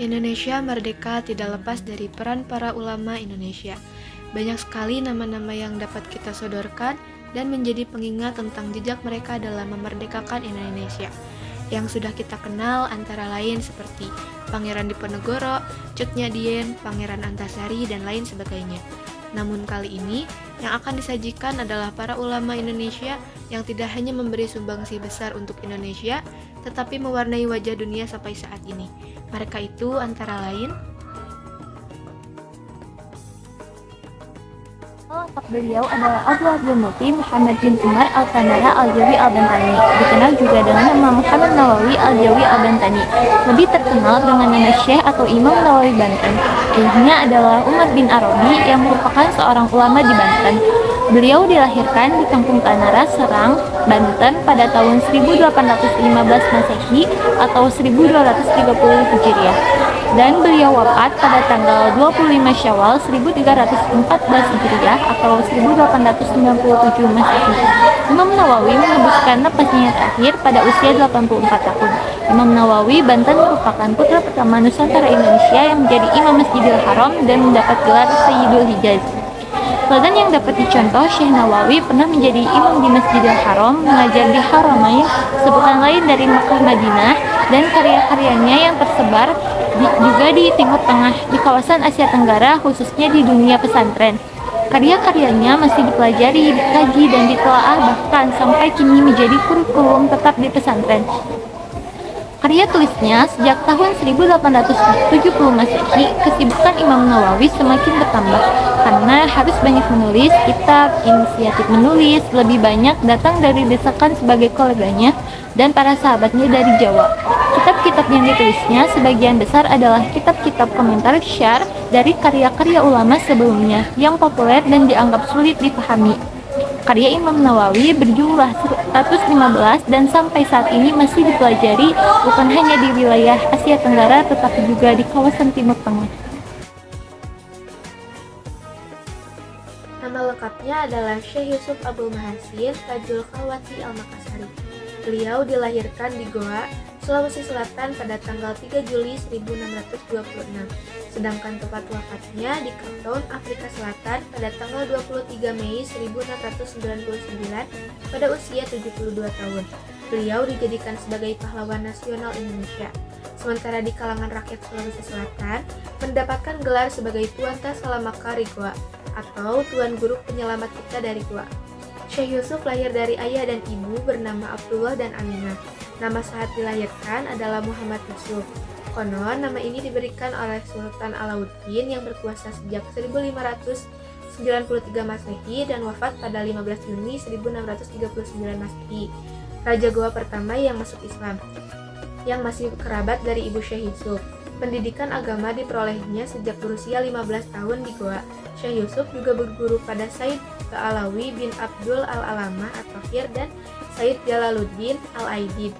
Indonesia merdeka tidak lepas dari peran para ulama Indonesia. Banyak sekali nama-nama yang dapat kita sodorkan dan menjadi pengingat tentang jejak mereka dalam memerdekakan Indonesia. Yang sudah kita kenal antara lain seperti Pangeran Diponegoro, Cut Nyadien, Pangeran Antasari, dan lain sebagainya. Namun kali ini, yang akan disajikan adalah para ulama Indonesia yang tidak hanya memberi sumbangsi besar untuk Indonesia, tetapi mewarnai wajah dunia sampai saat ini. Mereka itu antara lain Lengkap beliau adalah Abdullah bin Muti Muhammad bin Umar Al-Tanara Al-Jawi Al-Bantani, dikenal juga dengan nama Muhammad Nawawi Al-Jawi Al-Bantani, lebih terkenal dengan nama Syekh atau Imam Nawawi Banten. Ayahnya adalah Umar bin Arabi yang merupakan seorang ulama di Banten. Beliau dilahirkan di Kampung Tanara, Serang, Banten pada tahun 1815 Masehi atau 1230 Hijriah. Dan beliau wafat pada tanggal 25 Syawal 1314 Hijriah atau 1897 Masehi. Imam Nawawi menghembuskan napasnya terakhir pada usia 84 tahun. Imam Nawawi Banten merupakan putra pertama Nusantara Indonesia yang menjadi Imam Masjidil Haram dan mendapat gelar Sayyidul Hijaz. Slogan yang dapat dicontoh, Syekh Nawawi pernah menjadi imam di Masjidil Haram, mengajar di Haramain, sebutan lain dari Makkah Madinah, dan karya-karyanya yang tersebar juga di Timur Tengah, di kawasan Asia Tenggara, khususnya di dunia pesantren. Karya-karyanya masih dipelajari, dikaji, dan ditelaah bahkan sampai kini menjadi kurikulum tetap di pesantren. Karya tulisnya sejak tahun 1870 Masehi, kesibukan Imam Nawawi semakin bertambah karena harus banyak menulis kitab, inisiatif menulis lebih banyak datang dari desakan sebagai koleganya dan para sahabatnya dari Jawa. Kitab-kitab yang ditulisnya sebagian besar adalah kitab-kitab komentar syarh dari karya-karya ulama sebelumnya yang populer dan dianggap sulit dipahami. Karya Imam Nawawi berjumlah 115 dan sampai saat ini masih dipelajari bukan hanya di wilayah Asia Tenggara tetapi juga di kawasan Timur Tengah. Nama lengkapnya adalah Syekh Yusuf Abdul Mahasin Tajul Khalwati Al-Makassari. Beliau dilahirkan di Goa, Sulawesi Selatan pada tanggal 3 Juli 1626, sedangkan tempat wafatnya di Cape Town, Afrika Selatan pada tanggal 23 Mei 1699 pada usia 72 tahun. Beliau dijadikan sebagai pahlawan nasional Indonesia. Sementara di kalangan rakyat Sulawesi Selatan mendapatkan gelar sebagai Tuan Tasalamaka Goa atau Tuan Guru Penyelamat kita dari Goa. Syekh Yusuf lahir dari ayah dan ibu bernama Abdullah dan Aminah. Nama saat dilahirkan adalah Muhammad Yusuf. Konon, nama ini diberikan oleh Sultan Alauddin yang berkuasa sejak 1593 Masehi dan wafat pada 15 Juni 1639 Masehi. Raja Goa pertama yang masuk Islam, yang masih kerabat dari ibu Syekh Yusuf. Pendidikan agama diperolehnya sejak berusia 15 tahun di Goa. Syekh Yusuf juga berguru pada Said Alawi bin Abdul Al-Alama At-Tahir dan Said Jalaluddin Al-Aidid.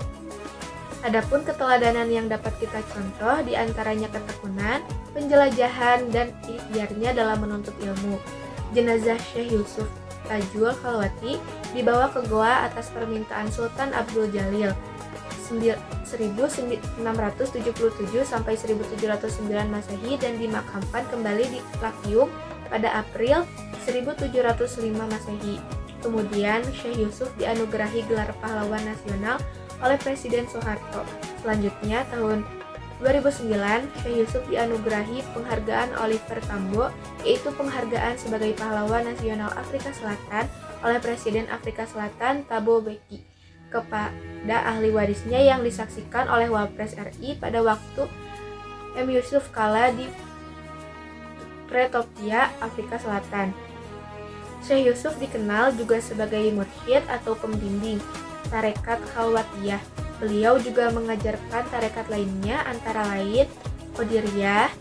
Adapun keteladanan yang dapat kita contoh diantaranya ketekunan, penjelajahan, dan ikhtiarnya dalam menuntut ilmu. Jenazah Syekh Yusuf Tajul Khalwati dibawa ke Goa atas permintaan Sultan Abdul Jalil 1677 sampai 1709 Masehi dan dimakamkan kembali di Lakyung pada April 1705 Masehi. Kemudian Syekh Yusuf dianugerahi gelar pahlawan nasional oleh Presiden Soeharto. Selanjutnya tahun 2009 Syekh Yusuf dianugerahi penghargaan Oliver Tambo, yaitu penghargaan sebagai pahlawan nasional Afrika Selatan oleh Presiden Afrika Selatan Thabo Mbeki kepada ahli warisnya yang disaksikan oleh Wapres RI pada waktu M. Yusuf Kala di Pretoria, Afrika Selatan. Syekh Yusuf dikenal juga sebagai mursyid atau pembimbing tarekat Khalwatiyah. Beliau juga mengajarkan tarekat lainnya antara lain Qadiriyah,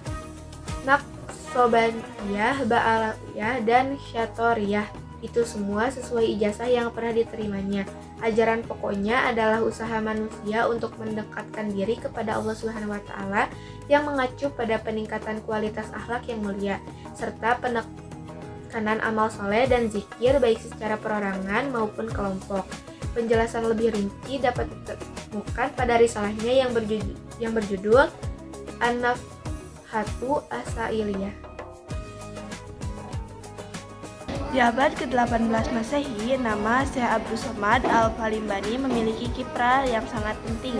Naqsabandiyah, Ba'alawiyah, dan Syatoriyah. Itu semua sesuai ijazah yang pernah diterimanya. Ajaran pokoknya adalah usaha manusia untuk mendekatkan diri kepada Allah Subhanahu wa Ta'ala yang mengacu pada peningkatan kualitas akhlak yang mulia serta penekanan amal soleh dan zikir baik secara perorangan maupun kelompok. Penjelasan lebih rinci dapat ditemukan pada risalahnya yang berjudul An-Naf Shihatu Asailiyah. Di abad ke-18 Masehi, nama Syekh Abdus Somad Al-Palimbani memiliki kiprah yang sangat penting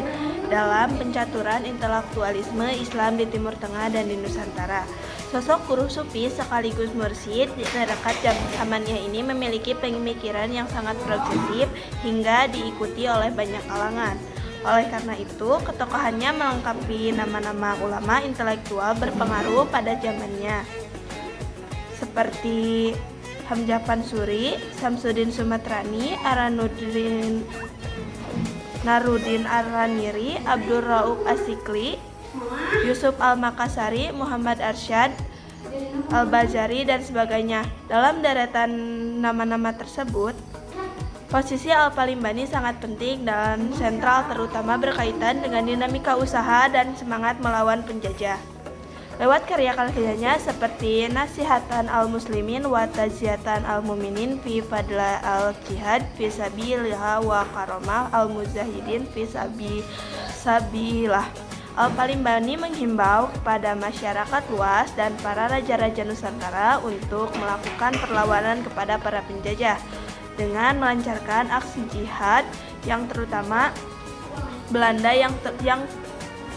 dalam pencaturan intelektualisme Islam di Timur Tengah dan di Nusantara. Sosok guru sufi sekaligus mursyid di dekat zamannya ini memiliki pemikiran yang sangat progresif hingga diikuti oleh banyak kalangan. Oleh karena itu, ketokohannya melengkapi nama-nama ulama intelektual berpengaruh pada zamannya, seperti Hamzah Pansuri, Samsudin Sumatrani, Narudin Ar-Raniri, Abdul Rauf Asikli, Yusuf Al-Makassari, Muhammad Arsyad Al-Bazari, dan sebagainya. Dalam deretan nama-nama tersebut, posisi Al-Palimbani sangat penting dan sentral, terutama berkaitan dengan dinamika usaha dan semangat melawan penjajah. Lewat karya-karyanya seperti Nasihatan al-Muslimin wa Taziatan al-Muminin fi Fadla al-Jihad fi Sabilillah wa Karamah al-Muzahidin fi Sabilillah. Al-Palimbani menghimbau kepada masyarakat luas dan para raja-raja Nusantara untuk melakukan perlawanan kepada para penjajah dengan melancarkan aksi jihad yang terutama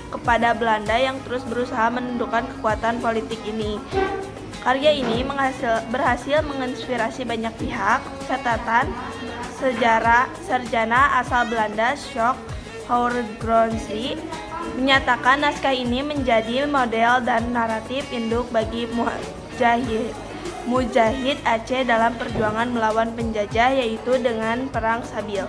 kepada Belanda yang terus berusaha menundukkan kekuatan politik ini. Karya ini berhasil menginspirasi banyak pihak. Catatan sejarah sarjana asal Belanda Sjook Hoorngroensi menyatakan naskah ini menjadi model dan naratif induk bagi Mujahid Aceh dalam perjuangan melawan penjajah, yaitu dengan Perang Sabil.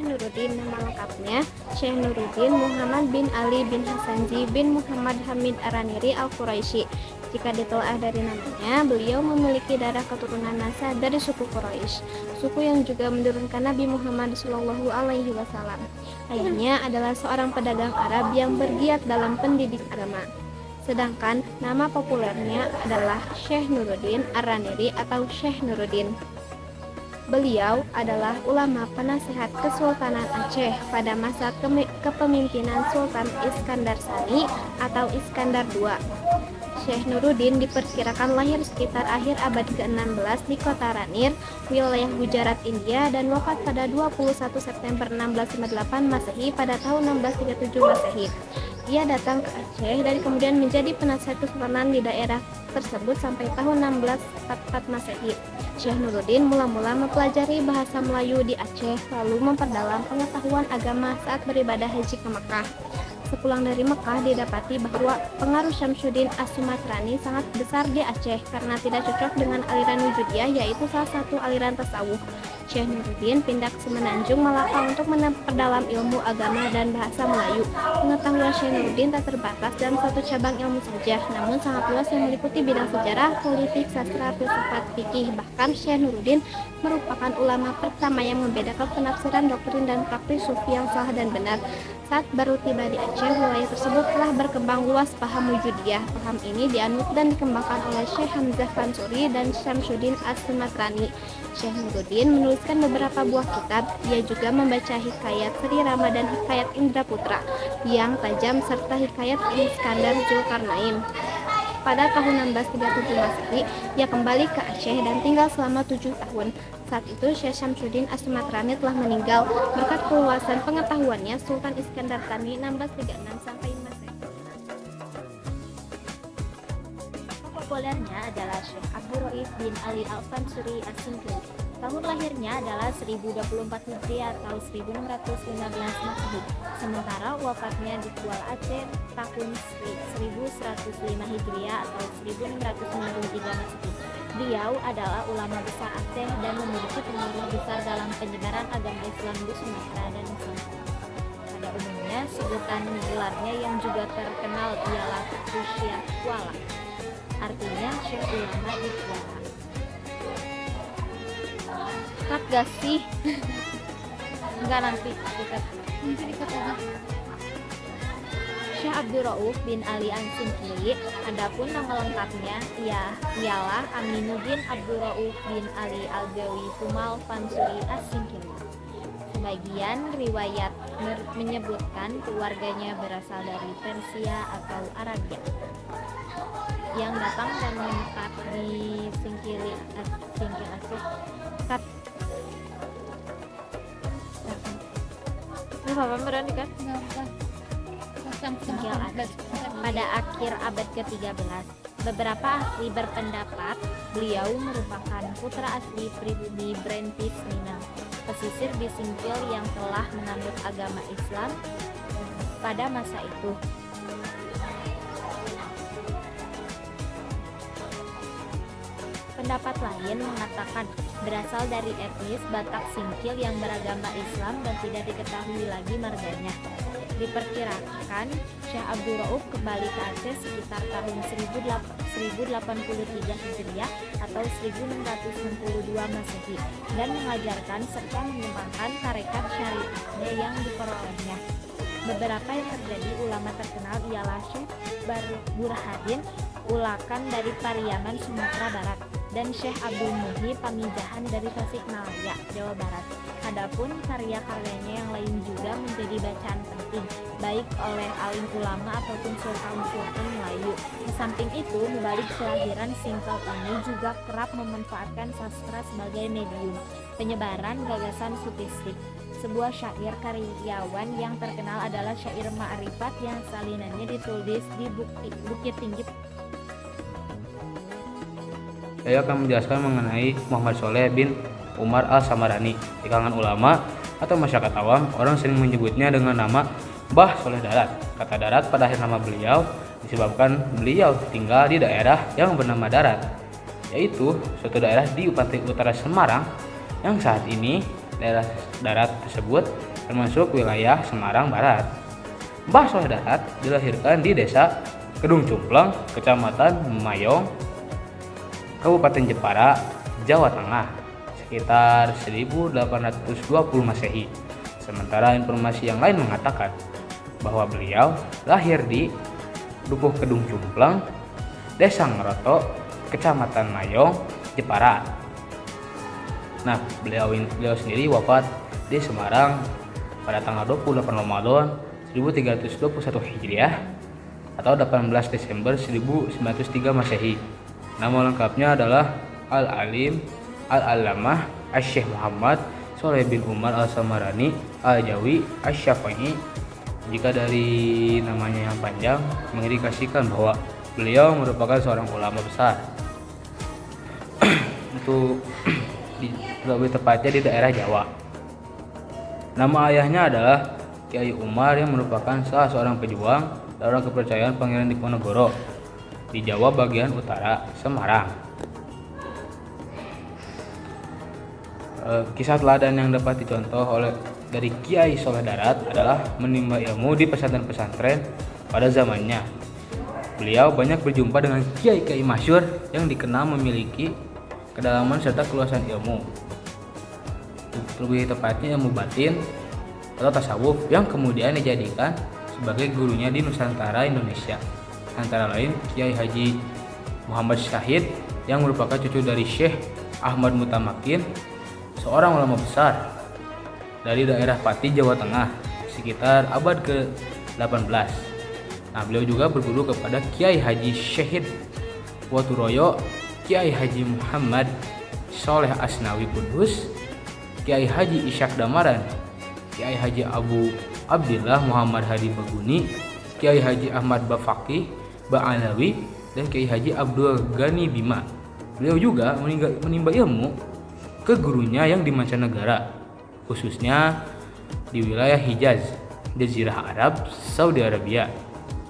Nuruddin, nama lengkapnya Syekh Nuruddin Muhammad bin Ali bin Hasanji bin Muhammad Hamid Ar-Raniri Al-Quraisy. Jika ditelaah dari namanya, beliau memiliki darah keturunan nasab dari suku Quraisy, suku yang juga menurunkan Nabi Muhammad SAW. Ayahnya adalah seorang pedagang Arab yang bergiat dalam pendidik agama. Sedangkan nama populernya adalah Syekh Nuruddin Ar-Raniri atau Syekh Nuruddin. Beliau adalah ulama penasehat Kesultanan Aceh pada masa kepemimpinan Sultan Iskandar Sani atau Iskandar II. Syekh Nuruddin diperkirakan lahir sekitar akhir abad ke-16 di kota Ranir, wilayah Gujarat, India, dan wafat pada 21 September 1658 Masehi pada tahun 1637 Masehi. Ia datang ke Aceh dan kemudian menjadi penasihat kesultanan di daerah tersebut sampai tahun 1644 Masehi. Syekh Nuruddin mula-mula mempelajari bahasa Melayu di Aceh, lalu memperdalam pengetahuan agama saat beribadah haji ke Mekah. Sepulang dari Mekah, didapati bahwa pengaruh Syamsuddin As-Sumatrani sangat besar di Aceh karena tidak cocok dengan aliran Wujudiyah, yaitu salah satu aliran tasawuf. Syekh Nuruddin pindah ke Semenanjung, Malaka untuk memperdalam ilmu agama dan bahasa Melayu. Pengetahuan Syekh Nuruddin tak terbatas dalam satu cabang ilmu saja, namun sangat luas yang meliputi bidang sejarah, politik, sastra, filsafat, fikih. Bahkan Syekh Nuruddin merupakan ulama pertama yang membedakan penafsiran doktrin dan praktis sufi yang salah dan benar. Saat baru tiba di Aceh, wilayah tersebut telah berkembang luas paham Wujudiyah. Paham ini dianut dan dikembangkan oleh Syekh Hamzah Pansuri dan Syamsuddin As-Sumatrani. Syekh Nuruddin menuliskan beberapa buah kitab. Ia juga membaca hikayat Sri Rama dan hikayat Indra Putra yang tajam serta hikayat Iskandar Zulkarnain. Pada tahun 1637 Masehi, ia kembali ke Aceh dan tinggal selama 7 tahun. Saat itu Syekh Syamsuddin As-Sumatrani telah meninggal. Berkat keluasan pengetahuannya, Sultan Iskandar Tani 1636 sampai Masehi. Populernya adalah Syekh Abdul Rauf bin Ali Al-Fansuri As-Singkili. Tahun lahirnya adalah 1024 Hijriah atau 1615 Masehi. Sementara wafatnya di Kuala Aceh tahun 1105 Hijriah atau 1693 Masehi. Beliau adalah ulama besar Aceh dan memiliki pengaruh besar dalam penyebaran agama Islam di Sumatera dan Nusantara. Pada umumnya, sebutan gelarnya yang juga terkenal ialah Syekh Kuala. Artinya Syekh ulama di Kuala. Cut gak sih? Enggak, nanti dikat lagi. Syekh Abdul Rauf bin Ali As-Singkili. Adapun nama lengkapnya ialah Aminuddin Abdul Rauf bin Ali Al-Jawi Tumal Fansuri As-Singkili. Sebagian riwayat menyebutkan keluarganya berasal dari Persia atau Arabia yang datang dan menetap di Singkil Aceh. Singkil Aceh pada akhir abad ke-13. Beberapa ahli berpendapat beliau merupakan putra asli pribumi Brentish Minang, pesisir di Singkil yang telah menganut agama Islam pada masa itu. Pendapat lain mengatakan berasal dari etnis Batak Singkil yang beragama Islam dan tidak diketahui lagi marganya. Diperkirakan Syekh Abdul Rauf kembali ke Aceh sekitar tahun 1083 Hijriah atau 1662 Masehi dan mengajarkan serta mengembangkan tarekat syariahnya yang diperolehnya. Beberapa yang terjadi ulama terkenal ialah Syekh Burhanuddin Ulakan dari Pariaman, Sumatera Barat, dan Syekh Abdul Muhi Pamijahan dari Tasikmalaya, Jawa Barat. Adapun karya-karyanya yang lain juga menjadi bacaan penting, baik oleh alim ulama ataupun sultan-sultan Melayu. Di samping itu, mubalik kelahiran Singkil ini juga kerap memanfaatkan sastra sebagai medium penyebaran gagasan sufistik. Sebuah syair karyawan yang terkenal adalah syair Ma'rifat yang salinannya ditulis di Bukit Tinggi. Saya akan menjelaskan mengenai Muhammad Sholeh bin Umar Al-Samarani. Di kalangan ulama atau masyarakat awam, orang sering menyebutnya dengan nama Mbah Sholeh Darat. Kata darat pada akhir nama beliau disebabkan beliau tinggal di daerah yang bernama Darat, yaitu suatu daerah di pantai utara Semarang yang saat ini daerah Darat tersebut termasuk wilayah Semarang Barat. Mbah Sholeh Darat dilahirkan di desa Kedung Cumpleng, Kecamatan Mayong, Kabupaten Jepara, Jawa Tengah, sekitar 1820 Masehi. Sementara informasi yang lain mengatakan bahwa beliau lahir di Dukuh Kedung Cumpleng, Desa Ngeroto, Kecamatan Mayong, Jepara. Nah, beliau sendiri wafat di Semarang pada tanggal 28 Ramadan 1321 Hijriah atau 18 Desember 1903 Masehi. Nama lengkapnya adalah Al-Alim Al-Allamah Asy-Syaikh Muhammad Sholeh bin Umar Al-Samarani Al-Jawi Asy-Syafi'i. Jika dari namanya yang panjang mengindikasikan bahwa beliau merupakan seorang ulama besar. Untuk lebih tepatnya di daerah Jawa. Nama ayahnya adalah Kiai Umar yang merupakan salah seorang pejuang dalam kepercayaan Pangeran Diponegoro di Jawa bagian utara Semarang. Kisah teladan yang dapat dicontoh dari Kiai Sholeh Darat adalah menimba ilmu di pesantren-pesantren pada zamannya. Beliau banyak berjumpa dengan kiai-kiai masyhur yang dikenal memiliki kedalaman serta keluasan ilmu. Lebih tepatnya ilmu batin atau tasawuf yang kemudian dijadikan sebagai gurunya di Nusantara Indonesia. Antara lain Kiai Haji Muhammad Syahid yang merupakan cucu dari Syekh Ahmad Mutamakin, seorang ulama besar dari daerah Pati, Jawa Tengah, sekitar abad ke-18. Nah, beliau juga berguru kepada Kiai Haji Syahid Waturoyo, Kiai Haji Muhammad Sholeh Asnawi Kudus, Kiai Haji Ishak Damaran, Kiai Haji Abu Abdillah Muhammad Hadi Baguni, Kiai Haji Ahmad Bafaqih Ba'alawi, dan Kiai Haji Abdul Ghani Bima. Beliau juga menimba ilmu ke gurunya yang di mancanegara, khususnya di wilayah Hijaz, Jazirah Arab, Saudi Arabia.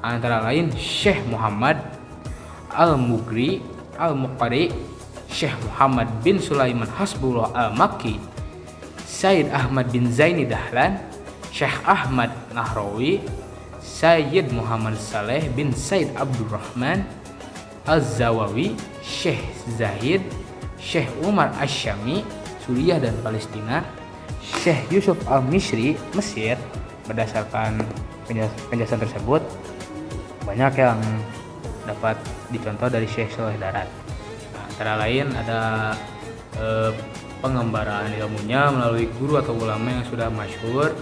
Antara lain Syekh Muhammad Al-Mugri Al-Muqari, Syekh Muhammad bin Sulaiman Hasbullah Al-Makki, Sayyid Ahmad bin Zaini Dahlan, Syekh Ahmad Nahrawi, Sayyid Muhammad Saleh bin Said Abdurrahman Az-Zawawi, Syekh Zahid, Syekh Umar Asyami, Suriah dan Palestina, Syekh Yusuf Al-Misri, Mesir. Berdasarkan penjelasan tersebut, banyak yang dapat dicontoh dari Syekh Sholeh Darat. Nah, antara lain ada pengembaraan ilmunya melalui guru atau ulama yang sudah masyhur,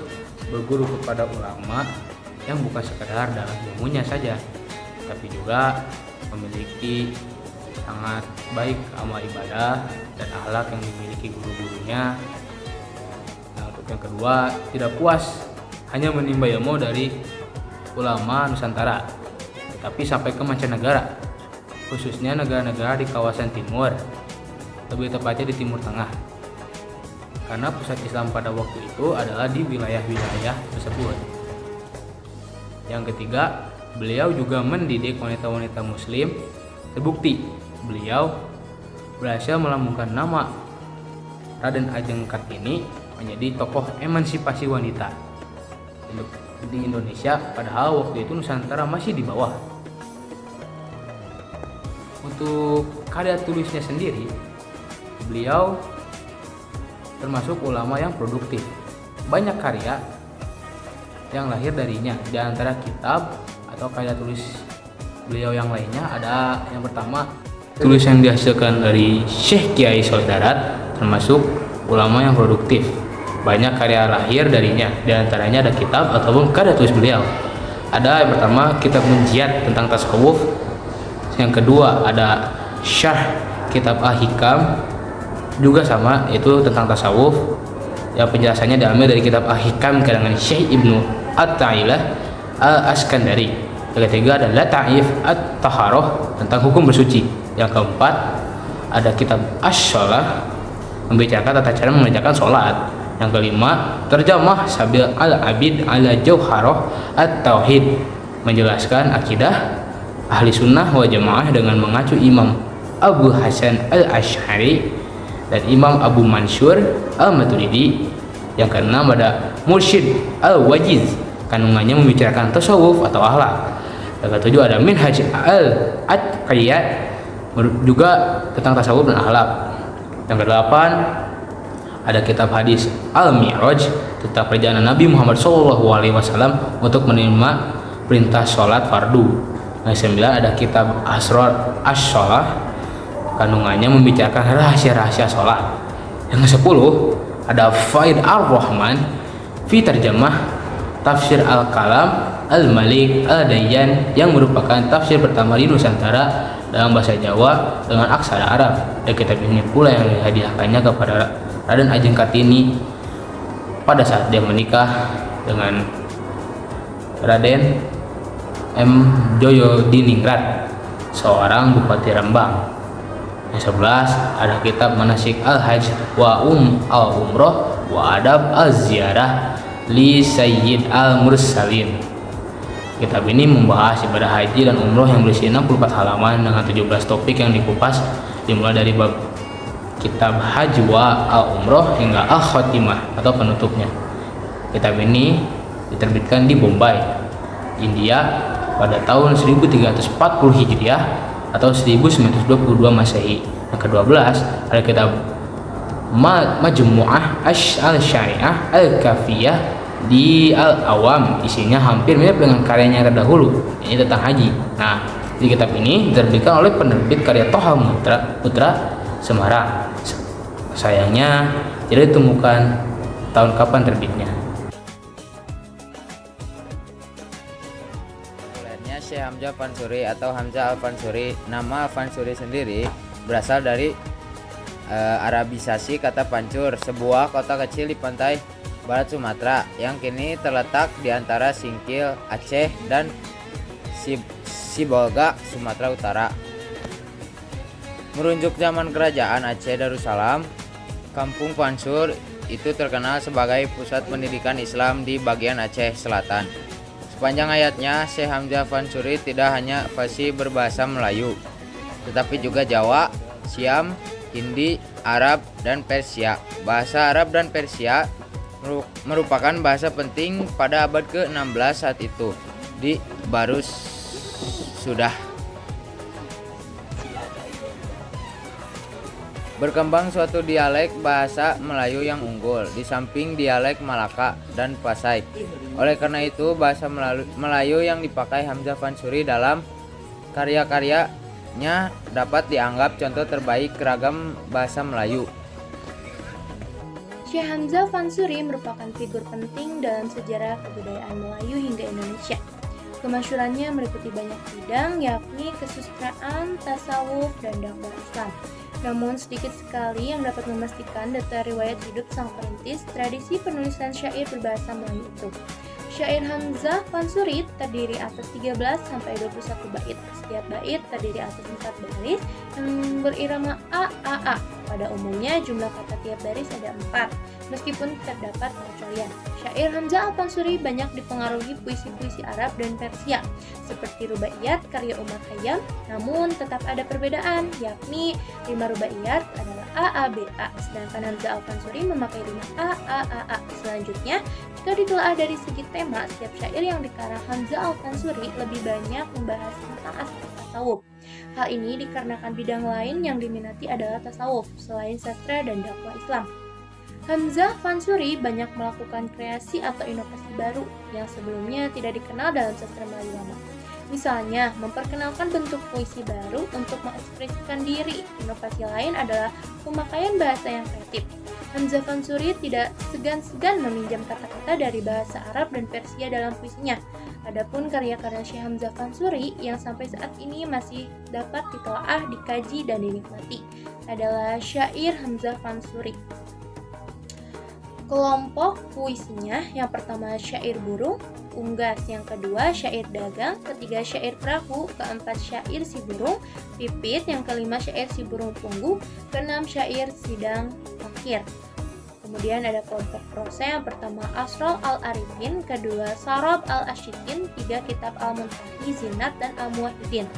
berguru kepada ulama yang bukan sekedar dalam ilmunya saja, tapi juga memiliki sangat baik amal ibadah dan akhlak yang dimiliki guru-gurunya. Nah, untuk yang kedua, tidak puas hanya menimba ilmu dari ulama Nusantara, tapi sampai ke mancanegara, khususnya negara-negara di kawasan timur, lebih tepatnya di Timur Tengah, karena pusat Islam pada waktu itu adalah di wilayah-wilayah tersebut. Yang ketiga, beliau juga mendidik wanita-wanita muslim. Terbukti beliau berhasil melambungkan nama Raden Ajeng Kartini menjadi tokoh emansipasi wanita di Indonesia, padahal waktu itu Nusantara masih di bawah. Untuk karya tulisnya sendiri, beliau termasuk ulama yang produktif. Banyak karya yang lahir darinya. Di antara kitab atau karya tulis beliau yang lainnya ada yang pertama, tulis yang dihasilkan dari Syekh Kiai Soleh Darat, termasuk ulama yang produktif. Banyak karya lahir darinya, di antaranya ada kitab ataupun karya tulis beliau. Ada yang pertama, kitab Munjiat tentang tasawuf. Yang kedua ada Syarh kitab Al-Hikam, juga sama, itu tentang tasawuf. Yang penjelasannya diambil dari kitab Al-Hikam karangan Syekh Ibnu At-Ta'ilah Al-Askandari. Yang ketiga ada Lata'if At-Taharoh tentang hukum bersuci. Yang keempat ada kitab Asy-Shalah, membicarakan tata cara mengerjakan sholat. Yang kelima, terjemah Sabil Al-Abid ala Jauharah At-Tauhid, menjelaskan akidah ahli sunnah wal jamaah dengan mengacu Imam Abu Hasan Al-Asy'ari dan Imam Abu Mansur Al-Maturidi. Yang keenam ada Mursyid Al-Wajiz, kandungannya membicarakan tasawuf atau akhlak. Yang ketujuh ada Minhaj Al-Atqiyat, juga tentang tasawuf dan akhlak. Yang kedelapan ada kitab hadis Al-Mi'raj tentang perjalanan Nabi Muhammad SAW untuk menerima perintah sholat fardu. Yang sembilan ada kitab Asrar Asy-Shalah, kandungannya membicarakan rahasia-rahasia sholat. Yang kesepuluh ada Faid Ar-Rahman fi Tarjamah Tafsir Al-Kalam Al-Malik Al-Dayyan, yang merupakan tafsir pertama di Nusantara dalam bahasa Jawa dengan aksara Arab. Dan kitab ini pula yang dihadiahkannya kepada Raden Ajeng Kartini pada saat dia menikah dengan Raden M. Joyodiningrat, seorang bupati Rembang. Yang 11 ada kitab Manasik Al-Hajj wa Al-Umrah wa Adab Al-Ziarah li Sayyid Al-Mursalin. Kitab ini membahas ibadah haji dan umroh yang berisi 64 halaman dengan 17 topik yang dikupas, dimulai dari bab kitab Haji wa Al-Umrah hingga Al-Khatimah atau penutupnya. Kitab ini diterbitkan di Bombay, India pada tahun 1340 Hijriah atau 1922 Masehi. Yang ke-12 ada kitab Majmu'ah Al-Syari'ah Al-Kafiyah di Al-Awam, isinya hampir mirip dengan karyanya terdahulu, ini tentang haji. Nah, di kitab ini diterbitkan oleh penerbit karya Toha Putra Semarang. Sayangnya tidak ditemukan tahun kapan terbitnya. Populernya Syekh Hamzah Fansuri atau Hamzah Al-Fansuri. Nama Al-Fansuri sendiri berasal dari Arabisasi kata Pancur, sebuah kota kecil di pantai barat Sumatera yang kini terletak di antara Singkil, Aceh, dan Sibolga, Sumatera Utara. Merujuk zaman kerajaan Aceh Darussalam, Kampung Pansur itu terkenal sebagai pusat pendidikan Islam di bagian Aceh Selatan. Sepanjang hayatnya, Syekh Hamzah Fansuri tidak hanya fasih berbahasa Melayu, tetapi juga Jawa, Siam, Hindi, Arab, dan Persia. Bahasa Arab dan Persia merupakan bahasa penting pada abad ke-16 saat itu di Barus sudah berkembang suatu dialek bahasa Melayu yang unggul di samping dialek Malaka dan Pasai. Oleh karena itu, bahasa Melayu yang dipakai Hamzah Fansuri dalam karya-karyanya dapat dianggap contoh terbaik keragam bahasa Melayu. Syekh Hamzah Fansuri merupakan figur penting dalam sejarah kebudayaan Melayu hingga Indonesia. Kemasyhurannya meliputi banyak bidang, yakni kesusastraan, tasawuf, dan dakwah Islam. Namun sedikit sekali yang dapat memastikan data riwayat hidup sang perintis tradisi penulisan syair berbahasa Melayu itu. Syair Hamzah Fansuri terdiri atas 13 sampai 21 bait. Setiap bait terdiri atas 4 baris yang berirama A. Pada umumnya jumlah kata tiap baris ada 4, meskipun terdapat pengecualian. Syair Hamzah Fansuri banyak dipengaruhi puisi-puisi Arab dan Persia, seperti rubaiyat karya Umar Khayyam, namun tetap ada perbedaan, yakni 5 rubaiyat adalah AABA, sedangkan Hamzah Fansuri memakai 5 AAAA. Selanjutnya, jika ditelaah dari segi tema, setiap syair yang dikarang Hamzah Fansuri lebih banyak membahas tentang aspek tasawuf. Hal ini dikarenakan bidang lain yang diminati adalah tasawuf, selain sastra dan dakwah Islam. Hamzah Fansuri banyak melakukan kreasi atau inovasi baru yang sebelumnya tidak dikenal dalam sastra Melayu lama. Misalnya, memperkenalkan bentuk puisi baru untuk mengekspresikan diri. Inovasi lain adalah pemakaian bahasa yang kreatif. Hamzah Fansuri tidak segan-segan meminjam kata-kata dari bahasa Arab dan Persia dalam puisinya. Adapun karya-karya Syekh Hamzah Fansuri yang sampai saat ini masih dapat ditelaah, dikaji, dan dinikmati adalah syair Hamzah Fansuri. Kelompok puisinya yang pertama syair burung, unggas, yang kedua syair dagang, ketiga syair perahu, keempat syair si burung pipit, yang kelima syair si burung punggung, keenam syair sidang akhir. Kemudian ada kelompok prosa yang pertama Asrul Al-Arifin, kedua Sarab Al-Asyikin, tiga kitab Al-Muntahi, Zinat, dan Al-Muwahhidin.